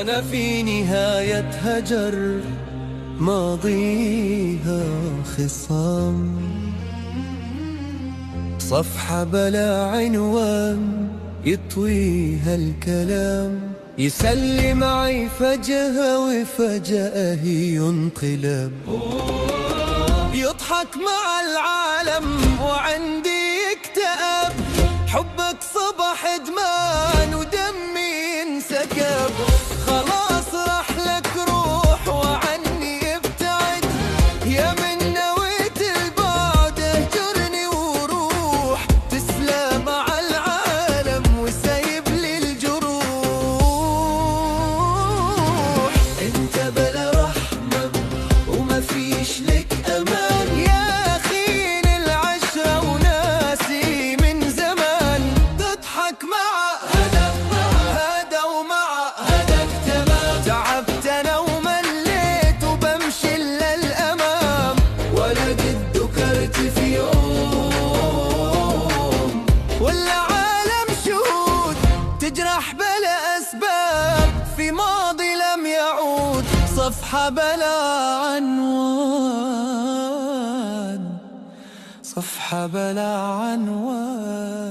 أنا في نهاية هجر ماضيها خصام، صفحة بلا عنوان يطويها الكلام، يسلي معي فجأة وفجأة ينقلب، يضحك مع العالم وعندي اكتئاب، حبك صبح ادمان ودمي انسكب، خلاص راح لك روح وعني ابتعد، يا من نويت البعد اهجرني وروح، تسلى مع العالم وسايب لي الجروح، انت بلا رحمة وما فيش لك امان، يا خين العشرة وناسي من زمان، تضحك مع هذا ومع هذاك تمام، تعبت انا ومليت وبمشي للامام، ولا قد ذكرت في يوم، ولا عالم شهود تجرح بلا اسباب، في ماضي لم يعود، صفحة بلا عنوان، صفحة بلا عنوان.